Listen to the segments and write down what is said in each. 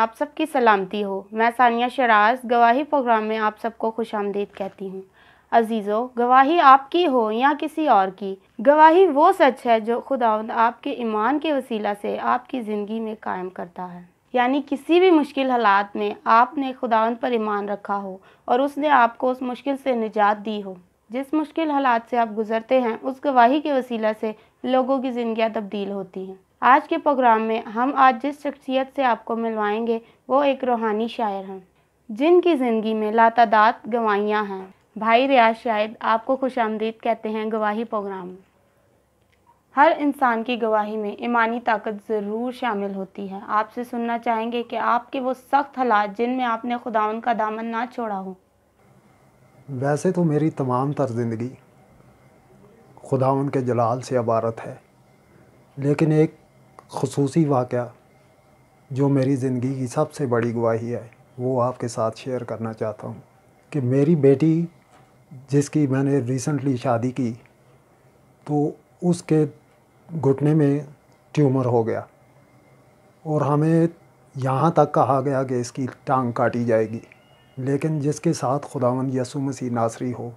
आप सबकी सलामती हो। मैं सानिया शराज गवाही प्रोग्राम में आप सबको खुशामदीद कहती हूँ। अजीज़ों, गवाही आपकी हो या किसी और की, गवाही वो सच है जो खुदावंद आपके ईमान के वसीला से आपकी ज़िंदगी में कायम करता है। यानी किसी भी मुश्किल हालात में आपने खुदावंद पर ईमान रखा हो और उसने आपको उस मुश्किल से निजात दी हो। जिस मुश्किल हालात से आप गुजरते हैं, उस गवाही के वसीला से लोगों की ज़िंदगियाँ तब्दील होती हैं। आज के प्रोग्राम में हम आज जिस शख्सियत से आपको मिलवाएंगे वो एक रूहानी शायर हैं जिनकी ज़िंदगी में लातादाद गवाहियाँ हैं। भाई रियाज शाहिद आपको खुशामदीद कहते हैं गवाही प्रोग्राम में। हर इंसान की गवाही में ईमानी ताकत ज़रूर शामिल होती है। आपसे सुनना चाहेंगे कि आपके वो सख्त हालात जिनमें आपने खुदावंद का दामन ना छोड़ा हो। वैसे तो मेरी तमाम तर ज़िंदगी खुदावंद के जलाल से इबारत है, लेकिन एक ख़ुसूसी वाक़या जो मेरी ज़िंदगी की सबसे बड़ी गवाही है वो आपके साथ शेयर करना चाहता हूँ कि मेरी बेटी जिसकी मैंने रिसेंटली शादी की तो उसके घुटने में ट्यूमर हो गया और हमें यहाँ तक कहा गया कि इसकी टांग काटी जाएगी, लेकिन जिसके साथ खुदावंद यसू मसीह नासरी हो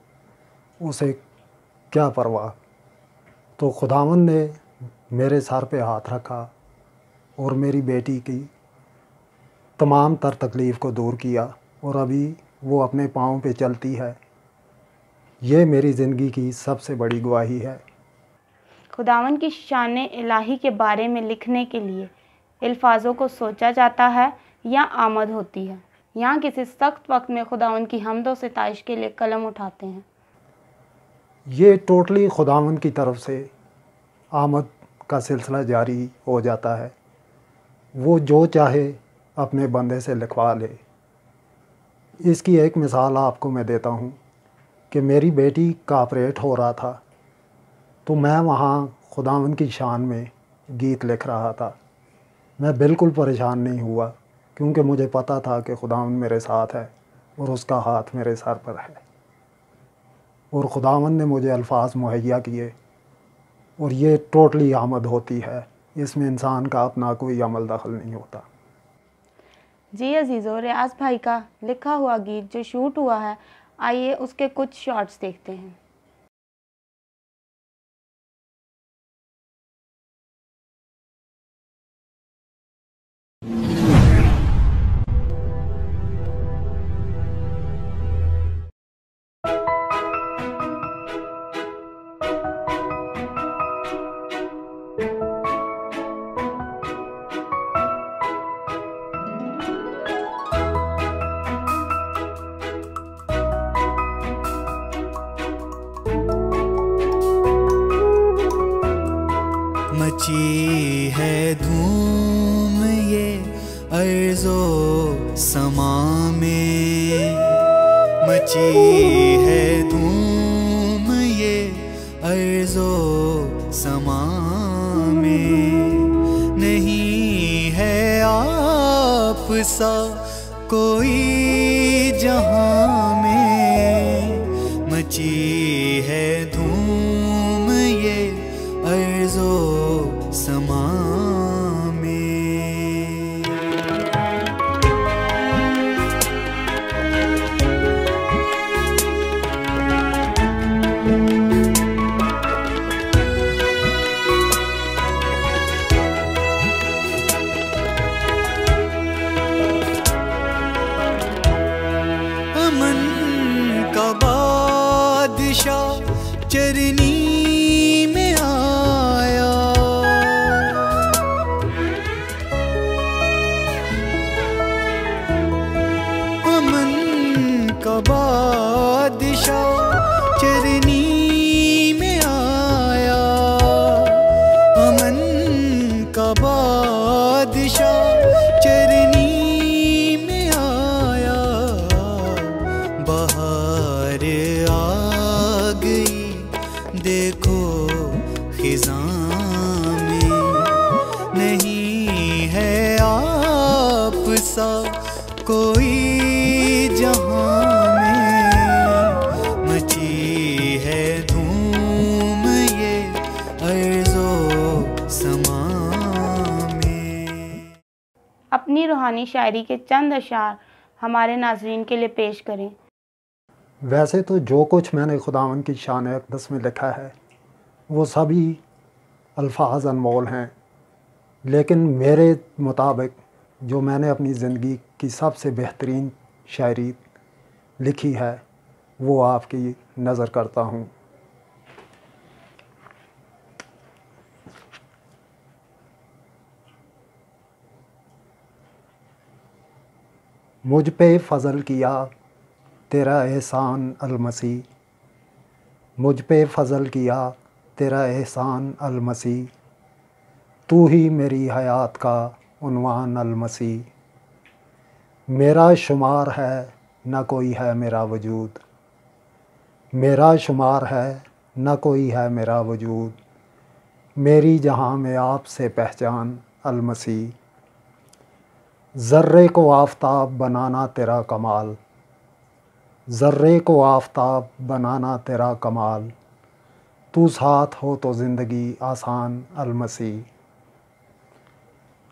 उसे क्या परवाह। तो खुदावंद ने मेरे सर पे हाथ रखा और मेरी बेटी की तमाम तर तकलीफ़ को दूर किया और अभी वो अपने पाँव पे चलती है। ये मेरी ज़िंदगी की सबसे बड़ी गवाही है। खुदावंद की शान इलाही के बारे में लिखने के लिए अल्फाजों को सोचा जाता है या आमद होती है, यहाँ किसी सख्त वक्त में खुदावंद की हम्द व सिताइश के लिए कलम उठाते हैं। ये टोटली खुदावंद की तरफ से आमद का सिलसिला जारी हो जाता है। वो जो चाहे अपने बंदे से लिखवा ले। इसकी एक मिसाल आपको मैं देता हूँ कि मेरी बेटी का ऑपरेट हो रहा था तो मैं वहाँ खुदावंद की शान में गीत लिख रहा था। मैं बिल्कुल परेशान नहीं हुआ क्योंकि मुझे पता था कि खुदावंद मेरे साथ है और उसका हाथ मेरे सर पर है और खुदावंद ने मुझे अल्फाज मुहैया किए और ये टोटली आमद होती है। इसमें इंसान का अपना कोई अमल दखल नहीं होता। जी अजीज़ों, रियाज भाई का लिखा हुआ गीत जो शूट हुआ है, आइए उसके कुछ शॉट्स देखते हैं। मची है धूम ये अर्ज़ो समा में, मची है धूम ये अर्ज़ो समा में। नहीं है आप सा कोई जहां में, मची है धूम ये अर्ज़ो समा में। अमन का बादशाह चरनी में आया, अमन का बादशाह चरनी में आया, अमन का बादशाह चरनी में आया। बहार आ गई देखो खिज़ां में, नहीं है आप सा कोई जहां में, मची है धूम ये अर्ज़ो समा में। अपनी रूहानी रूहानी शायरी के चंद अशार हमारे नाज़रीन के लिए पेश करें। वैसे तो जो कुछ मैंने खुदावंद की शान अक़दस में लिखा है वो सभी अल्फाज अनमोल हैं, लेकिन मेरे मुताबिक जो मैंने अपनी ज़िंदगी की सबसे बेहतरीन शायरी लिखी है वो आपकी नज़र करता हूँ। मुझ पे फ़ज़ल किया तेरा एहसान अलमसी, मुझ पे फ़ज़ल किया तेरा एहसान अलमसी, तू ही मेरी हयात का उन्वान अलमसी। मेरा शुमार है न कोई है मेरा वजूद, मेरा शुमार है न कोई है मेरा वजूद, मेरी जहाँ में आपसे पहचान अलमसी। ज़र्रे को आफ़ताब बनाना तेरा कमाल, ज़र्रे को आफ़ताब बनाना तेरा कमाल, तू साथ हो तो ज़िंदगी आसान अलमसी।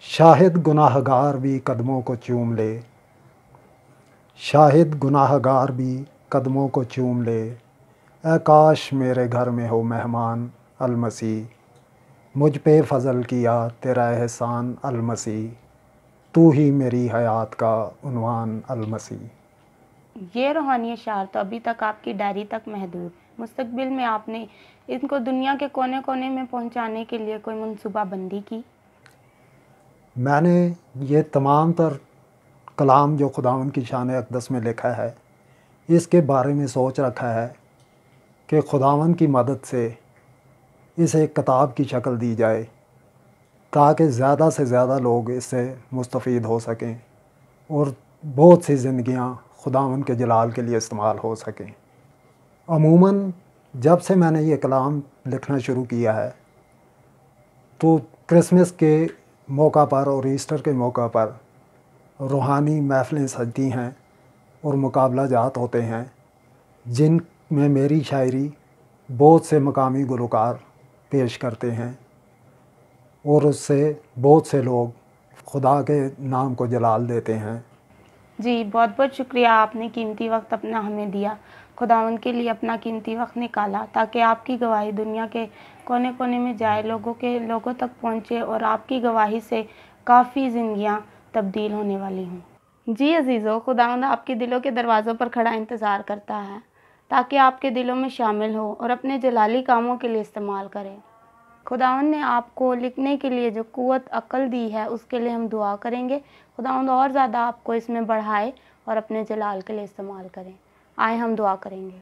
शाहिद गुनाहगार भी कदमों को चूम ले, शाहिद गुनाहगार भी कदमों को चूम ले, ए काश मेरे घर में हो मेहमान अलमसी। मुझ पे फ़ज़ल किया तेरा एहसान अलमसी, तू ही मेरी हयात का उन्वान अलमसी। ये रूहानी अशार तो अभी तक आपकी डायरी तक महदूद है। मुस्तकबिल में आपने इनको दुनिया के कोने कोने में पहुंचाने के लिए कोई मनसूबाबंदी की? मैंने ये तमाम तर कलाम जो खुदावंद की शान अक़दस में लिखा है इसके बारे में सोच रखा है कि खुदावंद की मदद से इसे एक किताब की शक्ल दी जाए ताकि ज़्यादा से ज़्यादा लोग इससे मुस्तफ़ीद हो सकें और बहुत सी ज़िंदगियाँ खुदावंद के जलाल के लिए इस्तेमाल हो सकें। अमूमन जब से मैंने ये कलाम लिखना शुरू किया है तो क्रिसमस के मौका पर और ईस्टर के मौका पर रूहानी महफ़िलें सजती हैं और मुकाबला जात होते हैं जिनमें मेरी शायरी बहुत से मकामी गुलकार पेश करते हैं और उससे बहुत से लोग खुदा के नाम को जलाल देते हैं। जी, बहुत बहुत शुक्रिया, आपने कीमती वक्त अपना हमें दिया, खुदावंद के लिए अपना कीमती वक्त निकाला ताकि आपकी गवाही दुनिया के कोने कोने में जाए, लोगों तक पहुँचे और आपकी गवाही से काफ़ी ज़िंदगियाँ तब्दील होने वाली हों। जी अज़ीज़ों, खुदावंद आपके दिलों के दरवाज़ों पर खड़ा इंतज़ार करता है ताकि आपके दिलों में शामिल हो और अपने जलाली कामों के लिए इस्तेमाल करें। खुदावंद ने आपको लिखने के लिए जो क़ुव्वत अक़ल दी है उसके लिए हम दुआ करेंगे। खुदावंद और ज़्यादा आपको इसमें बढ़ाए और अपने जलाल के लिए इस्तेमाल करें। आए हम दुआ करेंगे।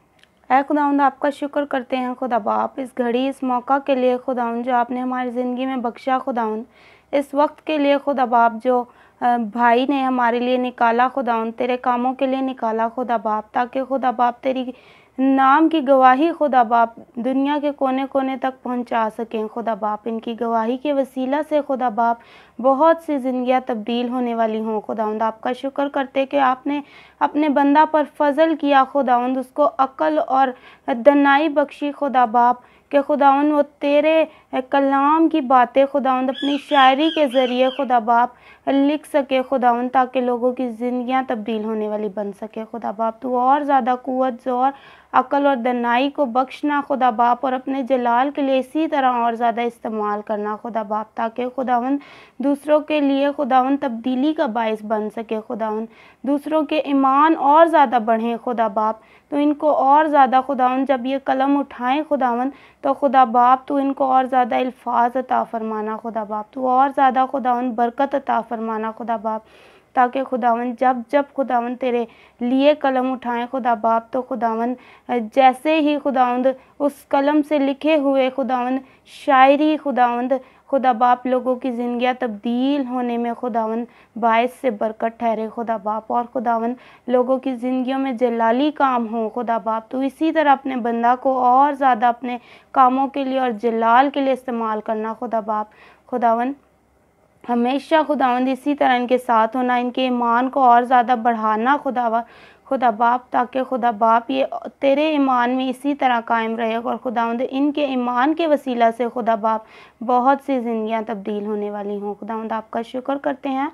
ऐ खुदावंद, आपका शुक्र करते हैं खुदा बाप इस घड़ी इस मौका के लिए खुदावंद जो आपने हमारी ज़िंदगी में बख्शा। खुदावंद इस वक्त के लिए खुदा बाप जो भाई ने हमारे लिए निकाला, खुदावंद तेरे कामों के लिए निकाला खुदा बाप, ताकि खुदा बाप तेरी नाम की गवाही खुदा बाप दुनिया के कोने कोने तक पहुंचा सकें। खुदा बाप इनकी गवाही के वसीला से खुदा बाप बहुत सी ज़िंदगियां तब्दील होने वाली हों। खुदावंद आपका शुक्र करते कि आपने अपने बंदा पर फ़ज़ल किया खुदावंद, उसको अक्ल और दनाई बख्शी खुदा बाप कि खुदावंद वो तेरे कलाम की बातें खुदावंद अपनी शायरी के ज़रिए खुदा बाप लिख सके खुदावंद, ताकि लोगों की ज़िंदगियां तब्दील होने वाली बन सके। खुदा बाप तू और ज़्यादा क़ुव्वत, ज़ोर, अक्ल और दनाई को बख्शना खुदा बाप और अपने जलाल के लिए इसी तरह और ज़्यादा इस्तेमाल करना खुदा बाप, ताकि खुदावंद दूसरों के लिए खुदावंद तब्दीली का बायस बन सके। खुदावंद दूसरों के ईमान और ज़्यादा बढ़ें खुदा बाप, तो इनको और ज़्यादा खुदावंद जब ये कलम उठाएं खुदावंद तो खुदा बाप तू इनको और ज़्यादा अल्फाज अता फरमाना खुदा बाप, तू और ज़्यादा खुदावंद बरकत अता फरमाना खुदा बाप, ताकि खुदावंद जब खुदावंद तेरे लिए कलम उठाएं खुदा बाप तो खुदावंद जैसे ही खुदावंद उस कलम से लिखे हुए खुदावंद शायरी खुदावंद खुदा बाप लोगों की ज़िंदगियां तब्दील होने में खुदावंद बायस से बरकत ठहरे खुदा बाप, और खुदावंद लोगों की ज़िंदगियों में जलाली काम हो खुदा बाप। तो इसी तरह अपने बंदा को और ज़्यादा अपने कामों के लिए और जलाल के लिए इस्तेमाल करना खुदा बाप। खुदावंद हमेशा खुदावंद इसी तरह इनके साथ होना, इनके ईमान को और ज़्यादा बढ़ाना खुदा बाप, ताकि खुदा बाप ये तेरे ईमान में इसी तरह कायम रहे और खुदावंद इनके ईमान के वसीला से खुदा बाप बहुत सी ज़िंदगियां तब्दील होने वाली हों। खुदावंद आपका शुक्र करते हैं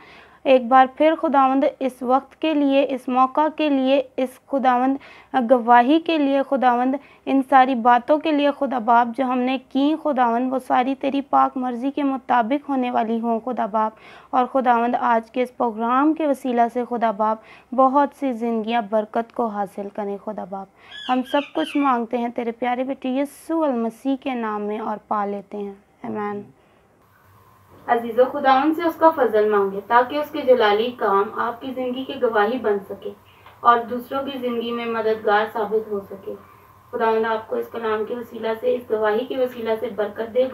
एक बार फिर खुदावंद इस वक्त के लिए, इस मौका के लिए, इस खुदावंद गवाही के लिए खुदावंद, इन सारी बातों के लिए खुदा बाप जो हमने की खुदावंद, वो सारी तेरी पाक मर्ज़ी के मुताबिक होने वाली हों खुदा बाप। और खुदावंद आज के इस प्रोग्राम के वसीला से खुदा बाप बहुत सी ज़िंदगियाँ बरकत को हासिल करें खुदा बाप। हम सब कुछ मांगते हैं तेरे प्यारे बेटे यीशु मसीह के नाम में और पा लेते हैं, आमीन। अजीज़ों, खुदावंद से उसका फजल मांगे ताकि उसके जलाली काम आपकी ज़िंदगी की गवाही बन सके और दूसरों की ज़िंदगी में मददगार साबित हो सके। खुदावंद आपको इस कलाम के वसीला से, इस गवाही के वसीला से बरकत दे।